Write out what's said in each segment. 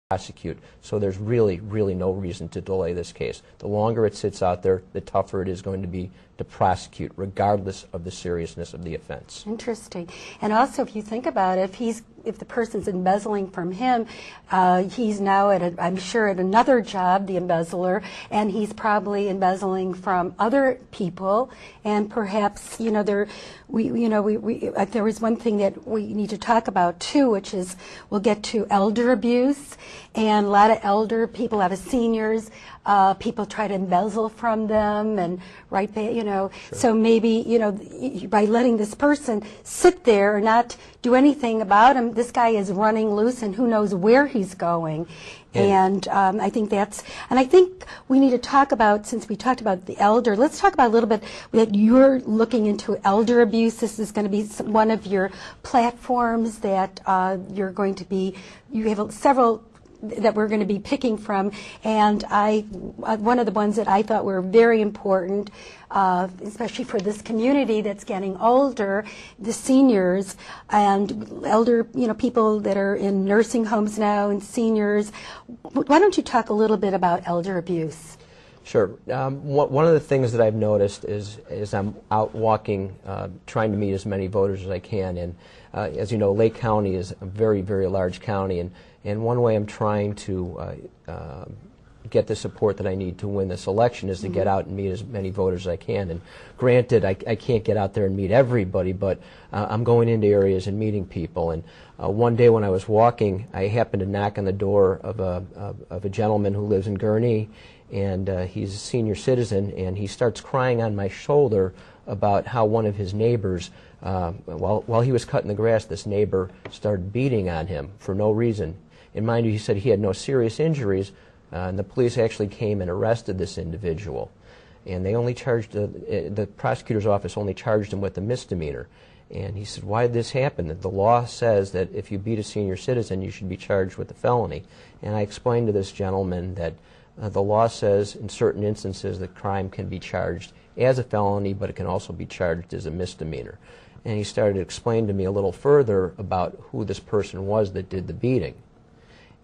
prosecute. So there's really, really no reason to delay this case. The longer it sits out there, the tougher it is going to be to prosecute, regardless of the seriousness of the offense. Interesting. And also, if you think about it, if the person's embezzling from him, he's now I'm sure at another job, the embezzler, and he's probably embezzling from other people, and perhaps there was one thing that we need to talk about too, which is we'll get to elder abuse, and a lot of elder people, a lot of seniors, people try to embezzle from them, and Sure. So maybe by letting this person sit there and not do anything about him, this guy is running loose, and who knows where he's going. And I think we need to talk about, since we talked about the elder, let's talk about a little bit that you're looking into elder abuse. This is going to be one of your platforms that you have several that we're going to be picking from, and one of the ones that I thought were very important, especially for this community that's getting older, the seniors and elder, people that are in nursing homes now and seniors. Why don't you talk a little bit about elder abuse? Sure. One of the things that I've noticed is I'm out walking, trying to meet as many voters as I can, and as you know, Lake County is a very, very large county, and one way I'm trying to get the support that I need to win this election is to get out and meet as many voters as I can. And granted, I can't get out there and meet everybody, but I'm going into areas and meeting people. And one day when I was walking, I happened to knock on the door of a gentleman who lives in Gurnee, and he's a senior citizen, and he starts crying on my shoulder about how one of his neighbors, while he was cutting the grass, this neighbor started beating on him for no reason. And mind you, he said he had no serious injuries, and the police actually came and arrested this individual. And they only charged, the prosecutor's office only charged him with a misdemeanor. And he said, why did this happen? That the law says that if you beat a senior citizen, you should be charged with a felony. And I explained to this gentleman that the law says in certain instances that crime can be charged as a felony, but it can also be charged as a misdemeanor. And he started to explain to me a little further about who this person was that did the beating.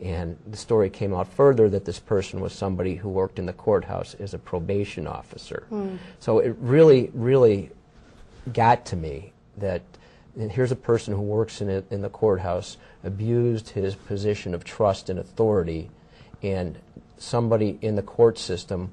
And the story came out further that this person was somebody who worked in the courthouse as a probation officer. So it really, really got to me that here's a person who works in the courthouse, abused his position of trust and authority, and somebody in the court system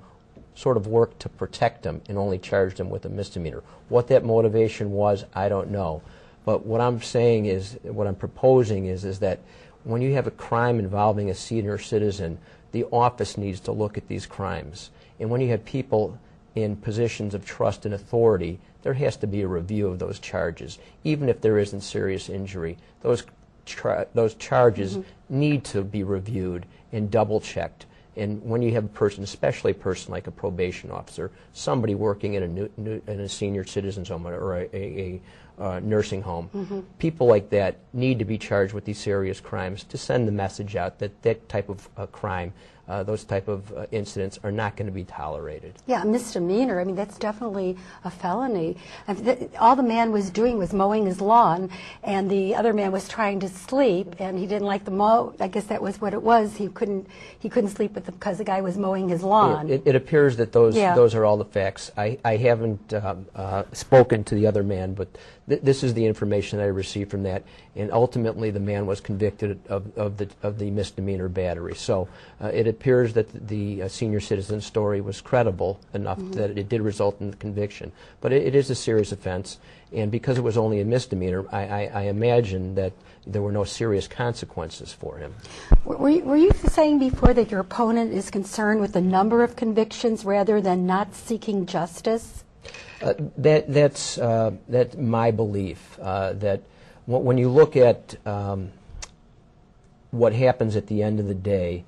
sort of worked to protect him and only charged him with a misdemeanor. What that motivation was, I don't know. But what I'm saying is, what I'm proposing is that when you have a crime involving a senior citizen, the office needs to look at these crimes. And when you have people in positions of trust and authority, there has to be a review of those charges. Even if there isn't serious injury, those charges need to be reviewed and double-checked. And when you have a person, especially a person like a probation officer, somebody working in a senior citizen's home or a nursing home, people like that need to be charged with these serious crimes to send the message out that that type of crime, those type of incidents are not going to be tolerated. Yeah, a misdemeanor. I mean, that's definitely a felony. All the man was doing was mowing his lawn, and the other man was trying to sleep, and he didn't like the mow. I guess that was what it was. He couldn't sleep with them because the guy was mowing his lawn. It appears that those are all the facts. I haven't spoken to the other man, but this is the information that I received from that, and ultimately the man was convicted of the misdemeanor battery. So it appears that the senior citizen story was credible enough that it did result in the conviction. But it is a serious offense, and because it was only a misdemeanor, I imagine that there were no serious consequences for him. Were you saying before that your opponent is concerned with the number of convictions rather than not seeking justice? That's my belief, that when you look at what happens at the end of the day,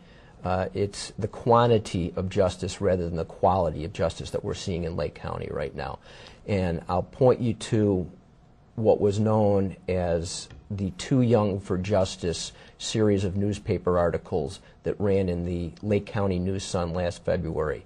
it's the quantity of justice rather than the quality of justice that we're seeing in Lake County right now. And I'll point you to what was known as the Too Young for Justice series of newspaper articles that ran in the Lake County News-Sun last February.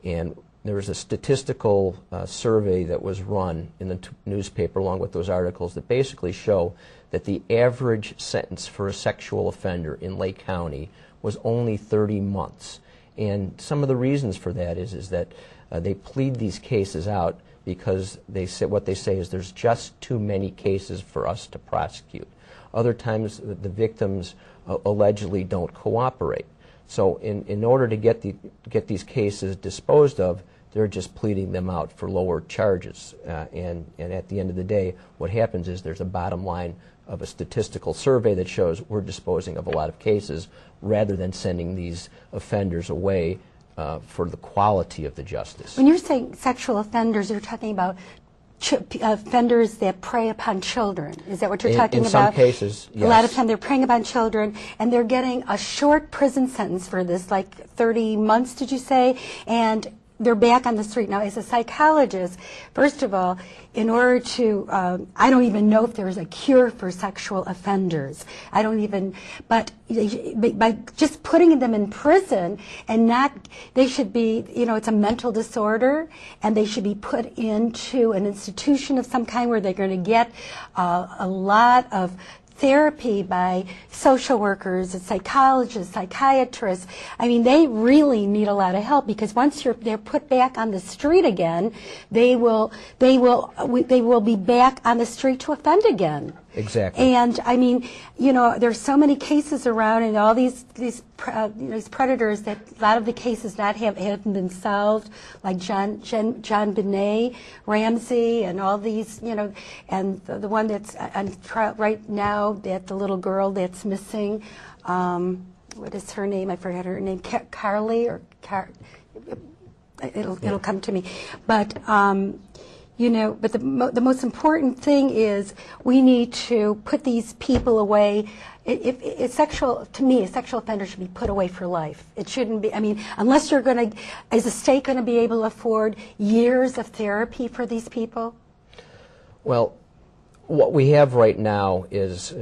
And there was a statistical survey that was run in the newspaper along with those articles that basically show that the average sentence for a sexual offender in Lake County was only 30 months. And some of the reasons for that is that they plead these cases out because what they say is there's just too many cases for us to prosecute. Other times the victims allegedly don't cooperate. So in order to get these cases disposed of, they're just pleading them out for lower charges. And at the end of the day, what happens is there's a bottom line of a statistical survey that shows we're disposing of a lot of cases rather than sending these offenders away for the quality of the justice. When you're saying sexual offenders, you're talking about offenders that prey upon children. Is that what you're talking about? In some cases, yes. A lot of time they're preying upon children, and they're getting a short prison sentence for this, like 30 months, did you say? And they're back on the street. Now, as a psychologist, first of all, in order to, I don't even know if there's a cure for sexual offenders. I don't even, but by just putting them in prison and not, they should be, it's a mental disorder, and they should be put into an institution of some kind where they're going to get a lot of therapy by social workers, psychologists, psychiatrists. I mean, they really need a lot of help, because once they're put back on the street again, they will be back on the street to offend again. Exactly. And I mean, there's so many cases around, and all these predators that a lot of the cases haven't been solved, like John Benet Ramsey, and all these, and the one that's on trial right now, that the little girl that's missing. What is her name? I forgot her name. Carly or it'll come to me, but. But the most important thing is we need to put these people away. To me, a sexual offender should be put away for life. It shouldn't be, unless you're going to, is the state going to be able to afford years of therapy for these people? Well, what we have right now is,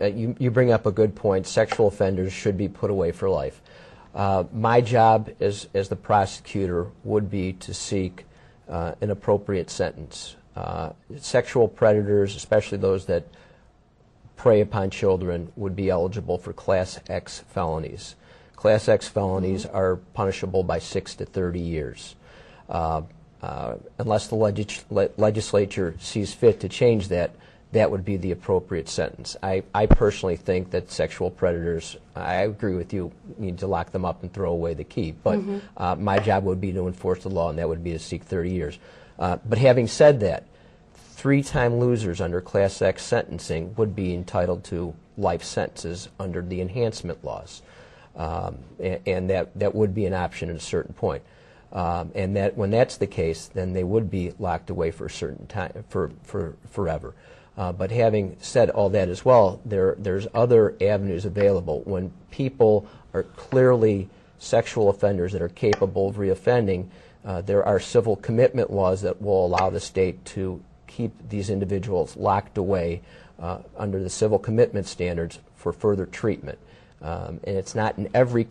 you bring up a good point, sexual offenders should be put away for life. My job as the prosecutor would be to seek an appropriate sentence. Sexual predators, especially those that prey upon children, would be eligible for Class X felonies. Class X felonies are punishable by 6 to 30 years. Unless the legislature sees fit to change that, that would be the appropriate sentence. I personally think that sexual predators, I agree with you, need to lock them up and throw away the key. But my job would be to enforce the law, and that would be to seek 30 years. But having said that, 3-time losers under Class X sentencing would be entitled to life sentences under the enhancement laws. And that would be an option at a certain point. And that when that's the case, then they would be locked away for a certain time, for forever. But having said all that as well, there's other avenues available. When people are clearly sexual offenders that are capable of reoffending, there are civil commitment laws that will allow the state to keep these individuals locked away under the civil commitment standards for further treatment. And it's not in every